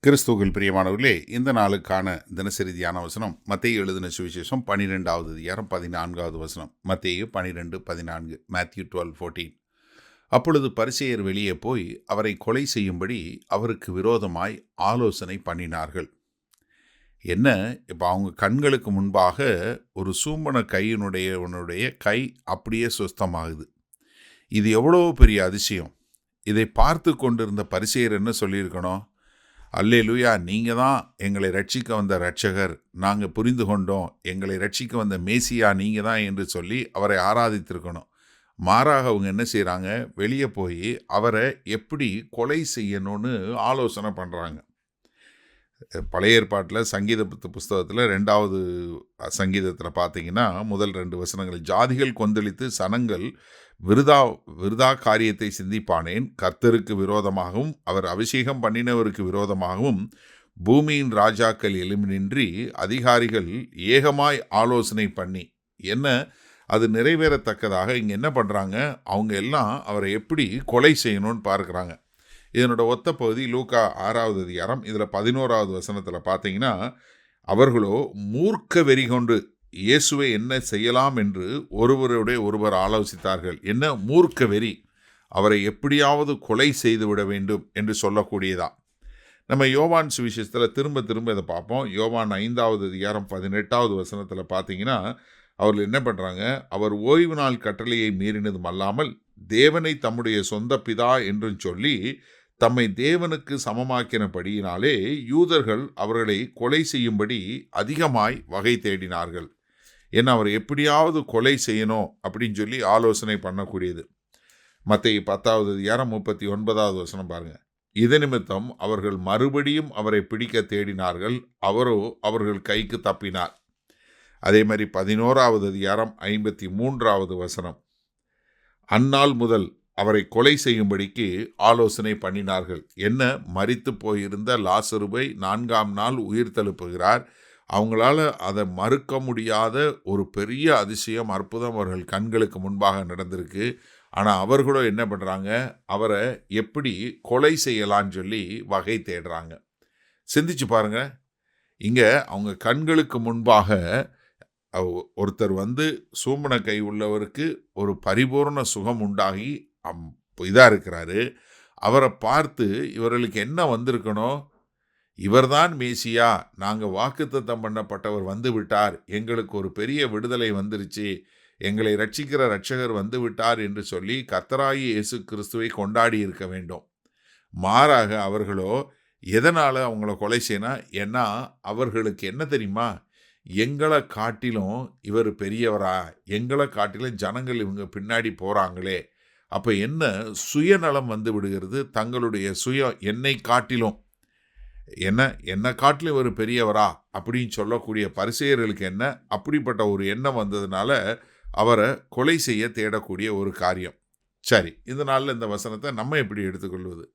கிறிஸ்துவுக்குள் பிரியமானவர்களே, இந்த நாளுக்கான தினசரி தியான வசனம் மத்தேயு எழுதின சுவிசேஷம் 12வது அதிகாரம் 14வது வசனம். மத்தேயு 12:14, மேத்யூ 12:14. அப்பொழுது பரிசேயர் வெளியே போய் அவரை கொலை செய்யும்படி அவருக்கு விரோதமாய் ஆலோசனை பண்ணினார்கள். என்ன, இப்போ அவங்க கண்களுக்கு முன்பாக ஒரு சூம்பன கையினுடைய கை அப்படியே சுஸ்தமாகுது. இது எவ்வளோ பெரிய அதிசயம்! இதை பார்த்து கொண்டிருந்த பரிசேயர் என்ன சொல்லியிருக்கணும்? அல்லேலூயா, நீங்கள் தான் எங்களை ரட்சிக்க வந்த இரட்சகர், நாங்கள் புரிந்து கொண்டோம், எங்களை ரட்சிக்க வந்த மேசியா நீங்கள் தான் என்று சொல்லி அவரை ஆராதித்திருக்கணும். மாறாக அவங்க என்ன செய்கிறாங்க? வெளியே போய் அவரை எப்படி கொலை செய்யணும்னு ஆலோசனை பண்ணுறாங்க. பழைய ஏற்பாட்டில் சங்கீத புஸ்தகத்தில் 2வது சங்கீதத்தில் பார்த்தீங்கன்னா முதல் 2 வசனங்கள், ஜாதிகள் கொந்தளித்து சனங்கள் விருதா காரியத்தை சிந்திப்பானேன், கர்த்தருக்கு விரோதமாகவும் அவர் அபிஷேகம் பண்ணினவருக்கு விரோதமாகவும் பூமியின் ராஜாக்கள் எழும்பினின்றி அதிகாரிகள் ஏகமாய் ஆலோசனை பண்ணி. என்ன, அது நிறைவேறத்தக்கதாக இங்கே என்ன பண்ணுறாங்க? அவங்க எல்லாம் அவரை எப்படி கொலை செய்யணும்னு பார்க்குறாங்க. இதனோட ஒத்த பகுதி லூக்கா 6வது அதிகாரம், இதில் 11வது வசனத்தில் பார்த்தீங்கன்னா, அவர்களோ மூர்க்க வெறி கொண்டு இயேசுவை என்ன செய்யலாம் என்று ஒருவர் ஆலோசித்தார்கள். என்ன மூர்க்க வெறி? அவரை எப்படியாவது கொலை செய்து விட வேண்டும் என்று சொல்லக்கூடியதா. நம்ம யோவான் சுவிசேஷத்தில் திரும்ப இதை பார்ப்போம். யோவான் 5வது அதிகாரம் 18வது வசனத்தில் பார்த்தீங்கன்னா, அவர்கள் என்ன பண்ணுறாங்க? அவர் ஓய்வு நாள் கட்டளையை மீறினதும் அல்லாமல் தேவனை தம்முடைய சொந்த பிதா என்றும் சொல்லி தம்மை தேவனுக்கு சமமாக்கினபடியினாலே யூதர்கள் அவர்களை கொலை செய்யும்படி அதிகமாய் வகை தேடினார்கள். ஏன்னா அவர் எப்படியாவது கொலை செய்யணும் அப்படின்னு சொல்லி ஆலோசனை பண்ணக்கூடியது. மத்தேயு 10வது அதிகாரம் 39வது வசனம் பாருங்க. இது நிமித்தம் அவர்கள் மறுபடியும் அவரை பிடிக்க தேடினார்கள், அவரோ அவர்கள் கைக்கு தப்பினார். அதே மாதிரி 11வது அதிகாரம் 53வது வசனம், அந்நாள் முதல் அவரை கொலை செய்யும்படிக்கு ஆலோசனை பண்ணினார்கள். என்ன, மரித்து போயிருந்த லாசருவை 4ஆம் நாள் உயிர் தெழுப்புகிறார். அவங்களால அதை மறுக்க முடியாத ஒரு பெரிய அதிசயம், அற்புதம் அவர்கள் கண்களுக்கு முன்பாக நடந்திருக்கு. ஆனால் அவர்களும் என்ன பண்ணுறாங்க? அவரை எப்படி கொலை செய்யலான்னு சொல்லி வகை தேடுறாங்க. சிந்திச்சு பாருங்க. இங்கே அவங்க கண்களுக்கு முன்பாக ஒருத்தர் சூம்பன கை உள்ளவருக்கு ஒரு பரிபூர்ண சுகம் உண்டாகி இதாக இருக்கிறாரு. அவரை பார்த்து இவர்களுக்கு என்ன வந்திருக்கணும்? இவர்தான் மேசியா, நாங்கள் வாக்குத்தத்தம் பண்ணப்பட்டவர் வந்து விட்டார், எங்களுக்கு ஒரு பெரிய விடுதலை வந்துருச்சு, எங்களை ரட்சிக்கிற இரட்சகர் வந்து விட்டார் என்று சொல்லி கர்த்தராகிய இயேசு கிறிஸ்துவை கொண்டாடி இருக்க வேண்டும். மாறாக அவர்களோ எதனால் அவங்கள கொலை செய்யணும்? ஏன்னா அவர்களுக்கு என்ன தெரியுமா? எங்களை காட்டிலும் இவர் பெரியவரா, எங்களை காட்டிலும் ஜனங்கள் இவங்க பின்னாடி போகிறாங்களே, அப்போ என்ன சுயநலம் வந்து விடுகிறது. தங்களுடைய என்னை காட்டிலும் என்னை காட்டிலும் இவர் பெரியவரா அப்படின்னு சொல்லக்கூடிய பரிசேயர்களுக்கு என்ன அப்படிப்பட்ட ஒரு எண்ணம் வந்ததுனால அவரை கொலை செய்ய தேடக்கூடிய ஒரு காரியம். சரி, இந்த நாளில் இந்த வசனத்தை நம்ம எப்படி எடுத்துக்கொள்வது?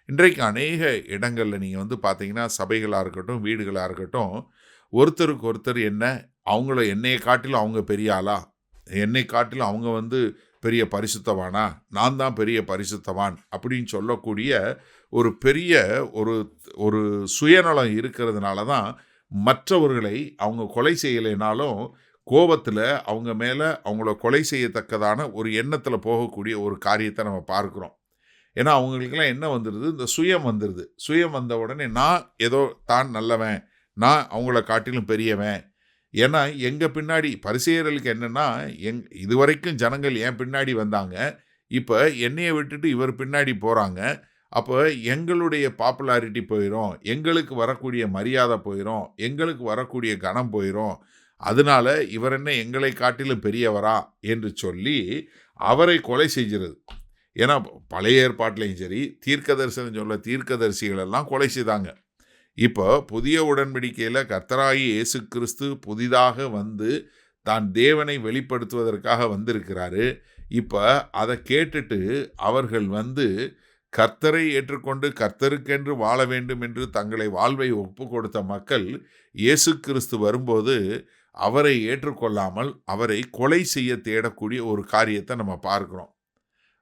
இன்றைக்கு அநேக இடங்களில் நீங்கள் பார்த்தீங்கன்னா, சபைகளாக இருக்கட்டும், வீடுகளாக இருக்கட்டும், ஒருத்தருக்கு ஒருத்தர் அவங்கள என்னையை காட்டிலும் அவங்க பெரிய ஆளா, என்னை காட்டிலும் அவங்க பெரிய பரிசுத்தவானா, நான் தான் பெரிய பரிசுத்தவான் அப்படின்னு சொல்லக்கூடிய ஒரு பெரிய ஒரு சுயநலம் இருக்கிறதுனால தான் மற்றவர்களை அவங்க கொலை செய்யலைனாலும் கோபத்தில் அவங்க மேலே அவங்கள கொலை செய்யத்தக்கதான ஒரு எண்ணத்தில் போகக்கூடிய ஒரு காரியத்தை நம்ம பார்க்குறோம். ஏன்னா அவங்களுக்கெல்லாம் என்ன வந்துடுது? இந்த சுயம் வந்துடுது. சுயம் வந்த உடனே நான் ஏதோ தான் நல்லவன், நான் அவங்கள காட்டிலும் பெரியவன். ஏன்னா எங்கள் பின்னாடி பரிசேயர்களுக்கு என்னென்னா, இதுவரைக்கும் ஜனங்கள் என் பின்னாடி வந்தாங்க, இப்போ என்னையை விட்டுட்டு இவர் பின்னாடி போகிறாங்க, அப்போ எங்களுடைய பாப்புலாரிட்டி போயிடும், எங்களுக்கு வரக்கூடிய மரியாதை போயிடும், எங்களுக்கு வரக்கூடிய கனம் போயிடும், அதனால இவர் என்ன எங்களை காட்டிலும் பெரியவரா என்று சொல்லி அவரை கொலை செய்கிறது. ஏன்னா பழைய ஏற்பாட்டிலையும் சரி, தீர்க்கதரிசனம் சொல்ல தீர்க்கதரிசிகள் எல்லாம் கொலை செய்தாங்க. இப்போ புதிய உடன்படிக்கையில் கர்த்தராகிய இயேசு கிறிஸ்து புதிதாக தான் தேவனை வெளிப்படுத்துவதற்காக வந்திருக்கிறாரு. இப்போ அதை கேட்டுட்டு அவர்கள் கர்த்தரை ஏற்றுக்கொண்டு கர்த்தருக்கென்று வாழ வேண்டும் என்று தங்களை வாழ்வை ஒப்பு கொடுத்த மக்கள் இயேசு கிறிஸ்து வரும்போது அவரை ஏற்றுக்கொள்ளாமல் அவரை கொலை செய்ய தேடக்கூடிய ஒரு காரியத்தை நம்ம பார்க்குறோம்.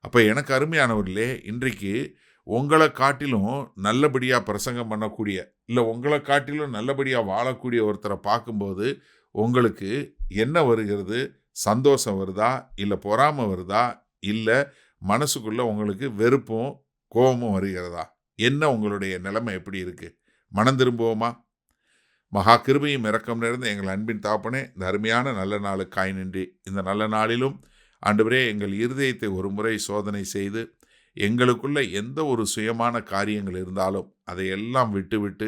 அப்போ எனக்கு அருமையானவர்களே, இன்றைக்கு உங்களை காட்டிலும் நல்லபடியாக பிரசங்கம் பண்ணக்கூடிய, இல்லை உங்களை காட்டிலும் நல்லபடியாக வாழக்கூடிய ஒருத்தரை பார்க்கும்போது உங்களுக்கு என்ன வருகிறது? சந்தோஷம் வருதா? இல்லை பொறாமை வருதா? இல்லை மனசுக்குள்ளே உங்களுக்கு வெறுப்பும் கோபமும் வருகிறதா? என்ன உங்களுடைய நிலைமை எப்படி இருக்குது? மனம் திரும்புவோமா? மகா கிருபையும் இரக்கம் நிறைந்த எங்கள் அன்பின் தாப்பனே, இந்த அருமையான நல்ல நாளுக்காய் நன்றி. இந்த நல்ல நாளிலும் ஆண்டவரே, எங்கள் இருதயத்தை ஒரு முறை சோதனை செய்து எங்களுக்குள்ள எந்த ஒரு சுயமான காரியங்கள் இருந்தாலும் அதையெல்லாம் விட்டுவிட்டு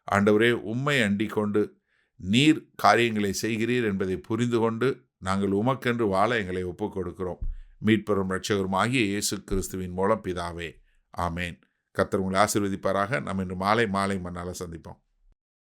ஆண்டவரே உம்மை அண்டிக் கொண்டு நீர் காரியங்களை செய்கிறீர் என்பதை புரிந்து கொண்டு நாங்கள் உமக்கென்று வாழ எங்களை ஒப்புக் கொடுக்கிறோம். மீட்பெறும் இரட்சகரும் ஆகிய இயேசு கிறிஸ்துவின் மூலம் பிதாவே, ஆமேன். கர்த்தர் உங்களை ஆசீர்வதிப்பாராக. நம்ம இன்று மாலை மண்ணால் சந்திப்போம்.